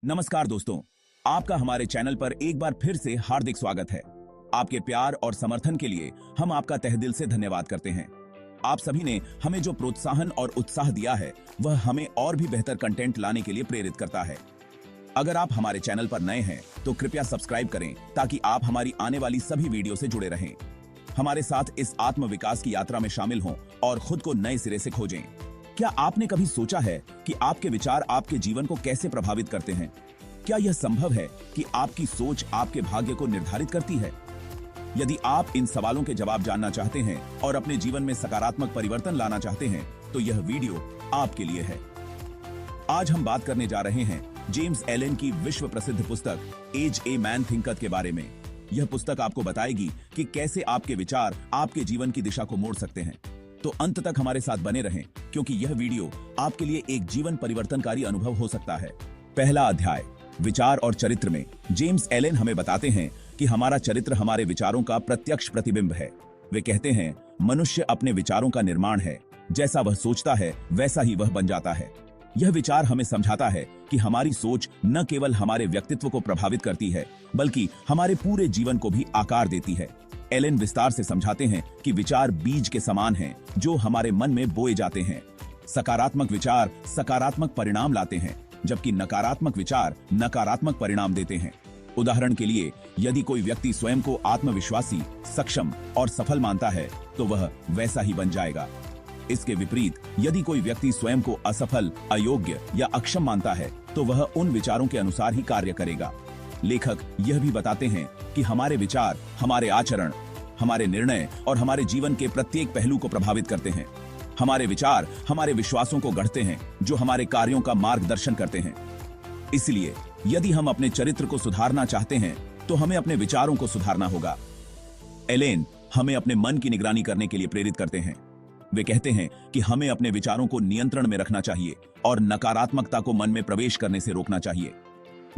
नमस्कार दोस्तों, आपका हमारे चैनल पर एक बार फिर से हार्दिक स्वागत है। आपके प्यार और समर्थन के लिए हम आपका तहे दिल से धन्यवाद करते हैं। आप सभी ने हमें जो प्रोत्साहन और उत्साह दिया है वह हमें और भी बेहतर कंटेंट लाने के लिए प्रेरित करता है। अगर आप हमारे चैनल पर नए हैं तो कृपया सब्सक्राइब करें ताकि आप हमारी आने वाली सभी वीडियो से जुड़े रहें। हमारे साथ इस आत्म विकास की यात्रा में शामिल हों और खुद को नए सिरे से खोजें। क्या आपने कभी सोचा है कि आपके विचार आपके जीवन को कैसे प्रभावित करते हैं? क्या यह संभव है कि आपकी सोच आपके भाग्य को निर्धारित करती है? यदि आप इन सवालों के जवाब जानना चाहते हैं और अपने जीवन में सकारात्मक परिवर्तन लाना चाहते हैं तो यह वीडियो आपके लिए है। आज हम बात करने जा रहे हैं जेम्स एलन की विश्व प्रसिद्ध पुस्तक एज ए मैन थिंकथ के बारे में। यह पुस्तक आपको बताएगी कि कैसे आपके विचार आपके जीवन की दिशा को मोड़ सकते हैं। तो अंत तक हमारे साथ बने रहें क्योंकि यह वीडियो आपके लिए एक जीवन परिवर्तनकारी अनुभव हो सकता है। पहला अध्याय, विचार और चरित्र में जेम्स एलन हमें बताते हैं कि हमारा चरित्र हमारे विचारों का प्रत्यक्ष प्रतिबिंब है। वे कहते हैं, मनुष्य अपने विचारों का निर्माण है। जैसा वह सोचता है वैसा ही वह बन जाता है। यह विचार हमें समझाता है कि हमारी सोच न केवल हमारे व्यक्तित्व को प्रभावित करती है बल्कि हमारे पूरे जीवन को भी आकार देती है। एलन विस्तार से समझाते हैं कि विचार बीज के समान हैं जो हमारे मन में बोए जाते हैं। सकारात्मक विचार सकारात्मक परिणाम लाते हैं जबकि नकारात्मक विचार नकारात्मक परिणाम देते हैं। उदाहरण के लिए, यदि कोई व्यक्ति स्वयं को आत्मविश्वासी, सक्षम और सफल मानता है तो वह वैसा ही बन जाएगा। इसके विपरीत, यदि कोई व्यक्ति स्वयं को असफल, अयोग्य या अक्षम मानता है तो वह उन विचारों के अनुसार ही कार्य करेगा। लेखक यह भी बताते हैं कि हमारे विचार हमारे आचरण, हमारे निर्णय और हमारे जीवन के प्रत्येक पहलू को प्रभावित करते हैं। हमारे विचार हमारे विश्वासों को गढ़ते हैं जो हमारे कार्यों का मार्गदर्शन करते हैं। इसलिए यदि हम अपने चरित्र को सुधारना चाहते हैं तो हमें अपने विचारों को सुधारना होगा। एलेन हमें अपने मन की निगरानी करने के लिए प्रेरित करते हैं। वे कहते हैं कि हमें अपने विचारों को नियंत्रण में रखना चाहिए और नकारात्मकता को मन में प्रवेश करने से रोकना चाहिए।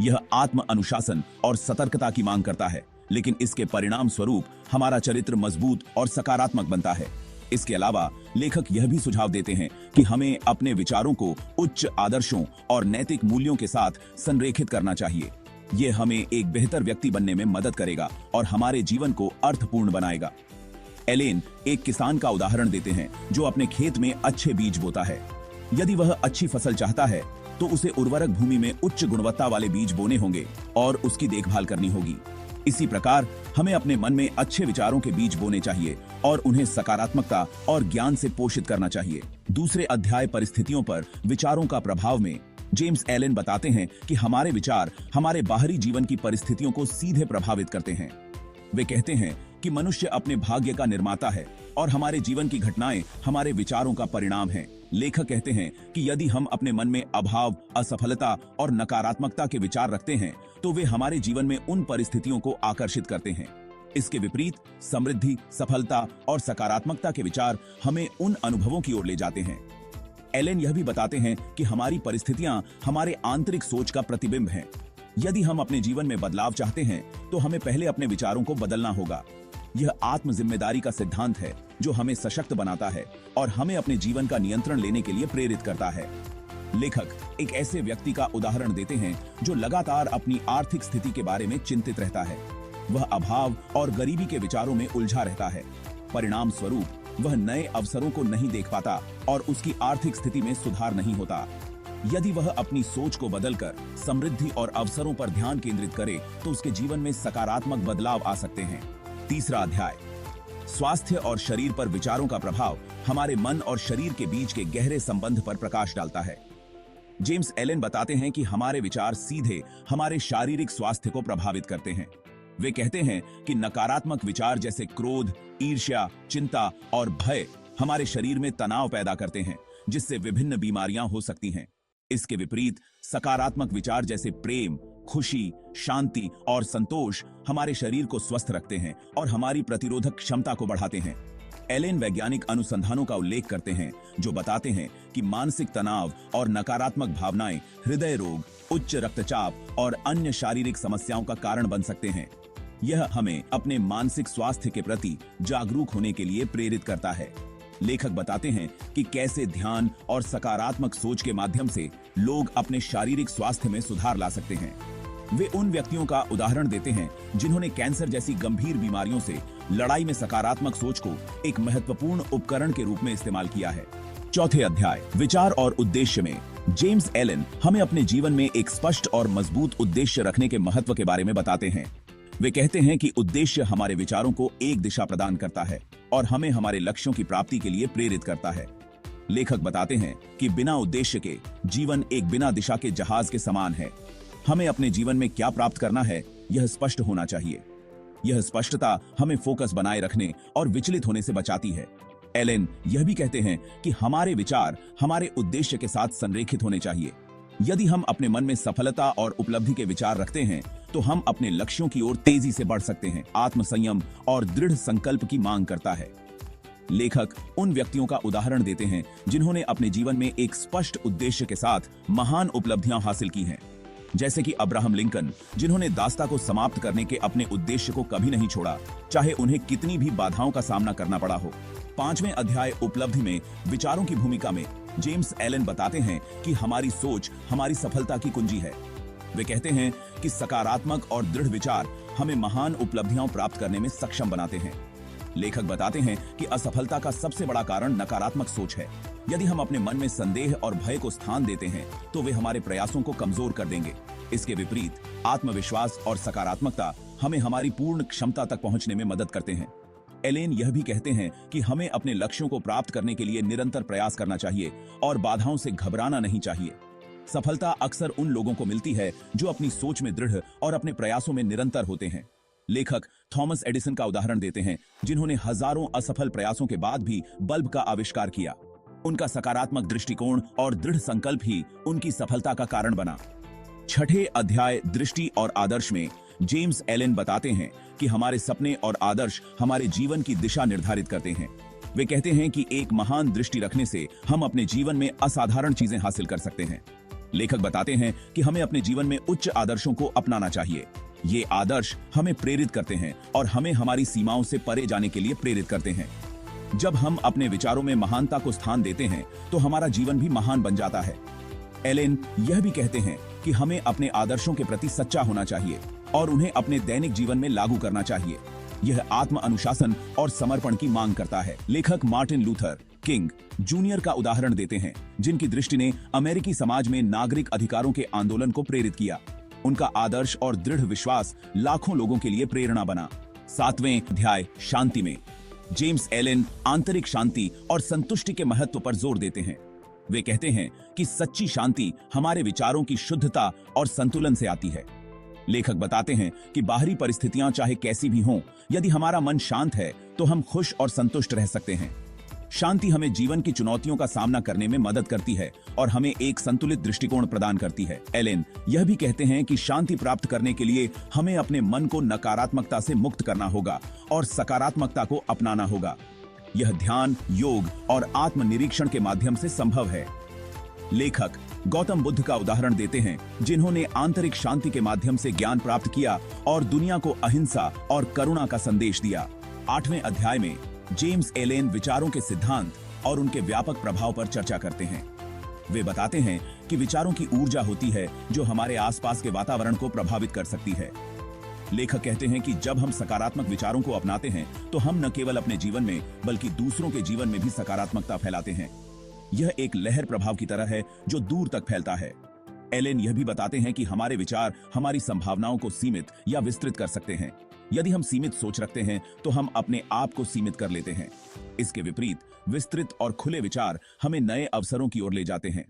यह आत्म अनुशासन और सतर्कता की मांग करता है, लेकिन इसके परिणाम स्वरूप हमारा चरित्र मजबूत और सकारात्मक बनता है। इसके अलावा लेखक यह भी सुझाव देते हैं कि हमें अपने विचारों को उच्च आदर्शों और नैतिक मूल्यों के साथ संरेखित करना चाहिए। यह हमें एक बेहतर व्यक्ति बनने में मदद करेगा और हमारे जीवन को अर्थपूर्ण बनाएगा। एलेन एक किसान का उदाहरण देते हैं जो अपने खेत में अच्छे बीज बोता है। यदि वह अच्छी फसल चाहता है तो उसे उर्वरक भूमि में उच्च गुणवत्ता वाले बीज बोने होंगे और उसकी देखभाल करनी होगी। इसी प्रकार हमें अपने मन में अच्छे विचारों के बीज बोने चाहिए और उन्हें सकारात्मकता और ज्ञान से पोषित करना चाहिए। दूसरे अध्याय, परिस्थितियों पर विचारों का प्रभाव में जेम्स एलन बताते हैं कि हमारे विचार हमारे बाहरी जीवन की परिस्थितियों को सीधे प्रभावित करते हैं। वे कहते हैं कि मनुष्य अपने भाग्य का निर्माता है और हमारे जीवन की घटनाएं हमारे विचारों का परिणाम हैं। लेखक कहते हैं कि यदि हम अपने मन में अभाव, असफलता और नकारात्मकता के विचार रखते हैं तो वे हमारे जीवन में उन परिस्थितियों को आकर्षित करते हैं। इसके विपरीत, समृद्धि, सफलता और सकारात्मकता के विचार हमें उन अनुभवों की ओर ले जाते हैं। एलन यह भी बताते हैं कि हमारी परिस्थितियां हमारे आंतरिक सोच का प्रतिबिंब हैं। यदि हम अपने जीवन में बदलाव चाहते हैं तो हमें पहले अपने विचारों को बदलना होगा। यह आत्म जिम्मेदारी का सिद्धांत है जो हमें सशक्त बनाता है और हमें अपने जीवन का नियंत्रण लेने के लिए प्रेरित करता है। लेखक एक ऐसे व्यक्ति का उदाहरण देते हैं जो लगातार अपनी आर्थिक स्थिति के बारे में चिंतित रहता है। वह अभाव और गरीबी के विचारों में उलझा रहता है। परिणाम स्वरूप वह नए अवसरों को नहीं देख पाता और उसकी आर्थिक स्थिति में सुधार नहीं होता। यदि वह अपनी सोच को बदलकर समृद्धि और अवसरों पर ध्यान केंद्रित करे तो उसके जीवन में सकारात्मक बदलाव आ सकते हैं। तीसरा अध्याय, स्वास्थ्य और शरीर पर विचारों का प्रभाव हमारे मन और शरीर के बीच के गहरे संबंध पर प्रकाश डालता है। जेम्स एलन बताते हैं कि हमारे विचार सीधे हमारे शारीरिक स्वास्थ्य को प्रभावित करते हैं। वे कहते हैं कि नकारात्मक विचार जैसे क्रोध, ईर्ष्या, चिंता और भय हमारे शरीर में तनाव पैदा करते हैं जिससे विभिन्न बीमारियां हो सकती हैं। इसके विपरीत, सकारात्मक विचार जैसे प्रेम, खुशी, शांति और संतोष हमारे शरीर को स्वस्थ रखते हैं और हमारी प्रतिरोधक क्षमता को बढ़ाते हैं। एलेन वैज्ञानिक अनुसंधानों का उल्लेख करते हैं जो बताते हैं कि मानसिक तनाव और नकारात्मक भावनाएं हृदय रोग, उच्च रक्तचाप और अन्य शारीरिक समस्याओं का कारण बन सकते हैं। यह हमें अपने मानसिक स्वास्थ्य के प्रति जागरूक होने के लिए प्रेरित करता है। लेखक बताते हैं कि कैसे ध्यान और सकारात्मक सोच के माध्यम से लोग अपने शारीरिक स्वास्थ्य में सुधार ला सकते हैं। वे उन व्यक्तियों का उदाहरण देते हैं जिन्होंने कैंसर जैसी गंभीर बीमारियों से लड़ाई में सकारात्मक सोच को एक महत्वपूर्ण उपकरण के रूप में इस्तेमाल किया है। चौथे अध्याय विचार और उद्देश्य में जेम्स एलन हमें अपने जीवन में एक स्पष्ट और मजबूत उद्देश्य रखने के महत्व के बारे में बताते हैं। वे कहते हैं कि उद्देश्य हमारे विचारों को एक दिशा प्रदान करता है और हमें हमारे लक्ष्यों की प्राप्ति के लिए प्रेरित करता है। लेखक बताते हैं कि बिना उद्देश्य के जीवन एक बिना दिशा के जहाज के समान है। हमें अपने जीवन में क्या प्राप्त करना है, यह स्पष्ट होना चाहिए। यह स्पष्टता हमें फोकस बनाए रखने और विचलित होने से बचाती है। एलेन यह भी कहते हैं कि हमारे विचार हमारे उद्देश्य के साथ संरेखित होने चाहिए। यदि हम अपने मन में सफलता और उपलब्धि के विचार रखते हैं तो हम अपने लक्ष्यों की ओर तेजी से बढ़ सकते हैं। आत्मसंयम और दृढ़ संकल्प की मांग करता है। लेखक उन व्यक्तियों का उदाहरण देते हैं जिन्होंने अपने जीवन में एक स्पष्ट उद्देश्य के साथ महान उपलब्धियां हासिल की हैं, जैसे कि अब्राहम लिंकन, जिन्होंने दास्ता को समाप्त करने के अपने उद्देश्य को कभी नहीं छोड़ा, चाहे उन्हें कितनी भी बाधाओं का सामना करना पड़ा हो। 5वें अध्याय उपलब्धि में विचारों की भूमिका में जेम्स एलन बताते हैं कि हमारी सोच हमारी सफलता की कुंजी है। वे कहते हैं कि सकारात्मक और दृढ़ विचार हमें महान उपलब्धियां प्राप्त करने में सक्षम बनाते हैं। लेखक बताते हैं कि असफलता का सबसे बड़ा कारण नकारात्मक सोच है। यदि हम अपने मन में संदेह और भय को स्थान देते हैं तो वे हमारे प्रयासों को कमजोर कर देंगे। इसके विपरीत आत्मविश्वास और सकारात्मकता हमें हमारी पूर्ण क्षमता तक पहुंचने में मदद करते हैं। एलेन यह भी कहते हैं कि हमें अपने लक्ष्यों को प्राप्त करने के लिए निरंतर प्रयास करना चाहिए और बाधाओं से घबराना नहीं चाहिए। सफलता अक्सर उन लोगों को मिलती है जो अपनी सोच में दृढ़ और अपने प्रयासों में निरंतर होते हैं। लेखक थॉमस एडिसन का उदाहरण देते हैं, जिन्होंने हजारों असफल प्रयासों के बाद भी बल्ब का आविष्कार किया। उनका सकारात्मक दृष्टिकोण और दृढ़ संकल्प ही उनकी सफलता का कारण बना। 6ठे अध्याय दृष्टि और आदर्श में जेम्स एलन बताते हैं कि हमारे सपने और आदर्श हमारे जीवन की दिशा निर्धारित करते हैं। वे कहते हैं कि एक महान दृष्टि रखने से हम अपने जीवन में असाधारण चीजें हासिल कर सकते हैं। लेखक बताते हैं कि हमें अपने जीवन में उच्च आदर्शों को अपनाना चाहिए। ये आदर्श हमें प्रेरित करते हैं और हमें हमारी सीमाओं से परे जाने के लिए प्रेरित करते हैं। जब हम अपने विचारों में महानता को स्थान देते हैं तो हमारा जीवन भी महान बन जाता है। एलेन यह भी कहते हैं कि हमें अपने आदर्शों के प्रति सच्चा होना चाहिए और उन्हें अपने दैनिक जीवन में लागू करना चाहिए। यह आत्म अनुशासन और समर्पण की मांग करता है। लेखक मार्टिन लूथर किंग जूनियर का उदाहरण देते हैं, जिनकी दृष्टि ने अमेरिकी समाज में नागरिक अधिकारों के आंदोलन को प्रेरित किया। उनका आदर्श और दृढ़ विश्वास लाखों लोगों के लिए प्रेरणा बना। 7वें अध्याय शांति में जेम्स एलन आंतरिक शांति और संतुष्टि के महत्व पर जोर देते हैं। वे कहते हैं कि सच्ची शांति हमारे विचारों की शुद्धता और संतुलन से आती है। लेखक बताते हैं कि बाहरी परिस्थितियां चाहे कैसी भी हों, यदि हमारा मन शांत है तो हम खुश और संतुष्ट रह सकते हैं। शांति हमें जीवन की चुनौतियों का सामना करने में मदद करती है और हमें एक संतुलित दृष्टिकोण प्रदान करती है। एलेन यह भी कहते हैं कि शांति प्राप्त करने के लिए हमें अपने मन को नकारात्मकता से मुक्त करना होगा और सकारात्मकता को अपनाना होगा। यह ध्यान, योग और आत्मनिरीक्षण के माध्यम से संभव है। लेखक गौतम बुद्ध का उदाहरण देते हैं, जिन्होंने आंतरिक शांति के माध्यम से ज्ञान प्राप्त किया और दुनिया को अहिंसा और करुणा का संदेश दिया। 8वें अध्याय में जेम्स एलेन विचारों के सिद्धांत और उनके व्यापक प्रभाव पर चर्चा करते हैं। वे बताते हैं कि विचारों की ऊर्जा होती है जो हमारे आसपास के वातावरण को प्रभावित कर सकती है। लेखक कहते हैं कि जब हम सकारात्मक विचारों को अपनाते हैं तो हम न केवल अपने जीवन में बल्कि दूसरों के जीवन में भी सकारात्मकता फैलाते हैं। यह एक लहर प्रभाव की तरह है जो दूर तक फैलता है। एलेन यह भी बताते हैं कि हमारे विचार हमारी संभावनाओं को सीमित या विस्तृत कर सकते हैं। यदि हम सीमित सोच रखते हैं तो हम अपने आप को सीमित कर लेते हैं। इसके विपरीत विस्तृत और खुले विचार हमें नए अवसरों की ओर ले जाते हैं।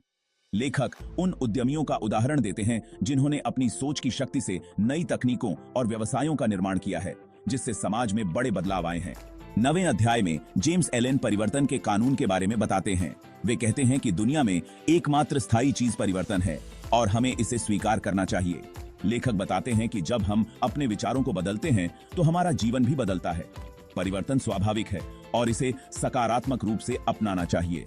लेखक उन उद्यमियों का उदाहरण देते हैं जिन्होंने अपनी सोच की शक्ति से नई तकनीकों और व्यवसायों का निर्माण किया है, जिससे समाज में बड़े बदलाव आए हैं। 9वें अध्याय में जेम्स एलेन परिवर्तन के कानून के बारे में बताते हैं। वे कहते हैं कि दुनिया में एकमात्र स्थायी चीज परिवर्तन है और हमें इसे स्वीकार करना चाहिए। लेखक बताते हैं कि जब हम अपने विचारों को बदलते हैं तो हमारा जीवन भी बदलता है। परिवर्तन स्वाभाविक है और इसे सकारात्मक रूप से अपनाना चाहिए।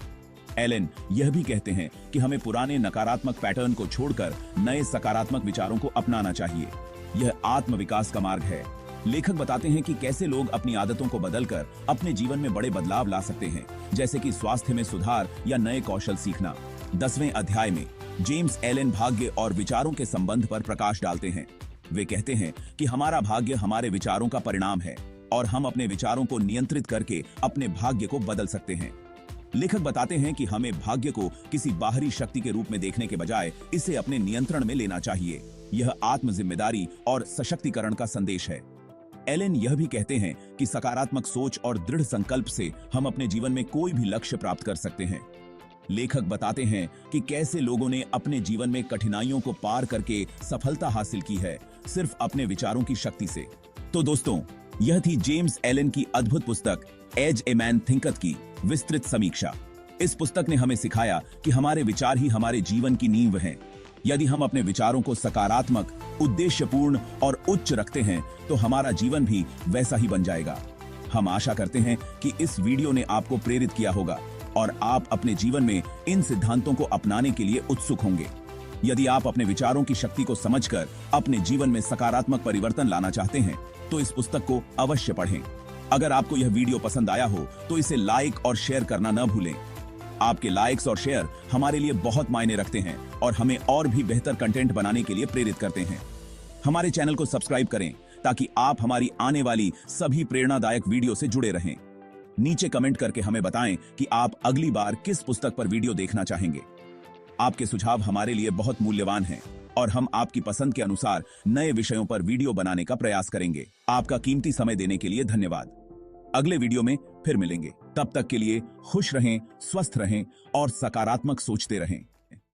एलेन यह भी कहते हैं कि हमें पुराने नकारात्मक पैटर्न को छोड़कर नए सकारात्मक विचारों को अपनाना चाहिए। यह आत्मविकास का मार्ग है। लेखक बताते हैं कि कैसे लोग अपनी आदतों को बदलकर अपने जीवन में बड़े बदलाव ला सकते हैं, जैसे कि स्वास्थ्य में सुधार या नए कौशल सीखना। 10वें अध्याय में जेम्स एलन भाग्य और विचारों के संबंध पर प्रकाश डालते हैं। वे कहते हैं कि हमारा भाग्य हमारे विचारों का परिणाम है और हम अपने विचारों को नियंत्रित करके अपने भाग्य को बदल सकते हैं। लेखक बताते हैं कि हमें भाग्य को किसी बाहरी शक्ति के रूप में देखने के बजाय इसे अपने नियंत्रण में लेना चाहिए। यह आत्म जिम्मेदारी और सशक्तिकरण का संदेश है। एलन यह भी कहते हैं कि सकारात्मक सोच और दृढ़ संकल्प से हम अपने जीवन में कोई भी लक्ष्य प्राप्त कर सकते हैं। लेखक बताते हैं कि कैसे लोगों ने अपने जीवन में कठिनाइयों को पार करके सफलता हासिल की है, सिर्फ अपने विचारों की शक्ति से। तो दोस्तों, यह थी जेम्स एलन की अद्भुत पुस्तक एज ए मैन थिंकथ की विस्तृत समीक्षा। इस पुस्तक ने हमें सिखाया कि हमारे विचार ही हमारे जीवन की नींव हैं। यदि हम अपने विचारों को सकारात्मक, उद्देश्यपूर्ण और उच्च रखते हैं तो हमारा जीवन भी वैसा ही बन जाएगा। हम आशा करते हैं कि इस वीडियो ने आपको प्रेरित किया होगा और आप अपने जीवन में इन सिद्धांतों को अपनाने के लिए उत्सुक होंगे। यदि आप अपने विचारों की शक्ति को समझकर अपने जीवन में सकारात्मक परिवर्तन लाना चाहते हैं तो इस पुस्तक को अवश्य पढ़ें। अगर आपको यह वीडियो पसंद आया हो तो इसे लाइक और शेयर करना न भूलें। आपके लाइक्स और शेयर हमारे लिए बहुत मायने रखते हैं और हमें और भी बेहतर कंटेंट बनाने के लिए प्रेरित करते हैं। हमारे चैनल को सब्सक्राइब करें ताकि आप हमारी आने वाली सभी प्रेरणादायक वीडियो से जुड़े रहें। नीचे कमेंट करके हमें बताएं कि आप अगली बार किस पुस्तक पर वीडियो देखना चाहेंगे। आपके सुझाव हमारे लिए बहुत मूल्यवान हैं और हम आपकी पसंद के अनुसार नए विषयों पर वीडियो बनाने का प्रयास करेंगे। आपका कीमती समय देने के लिए धन्यवाद। अगले वीडियो में फिर मिलेंगे। तब तक के लिए खुश रहें, स्वस्थ रहें और सकारात्मक सोचते रहें।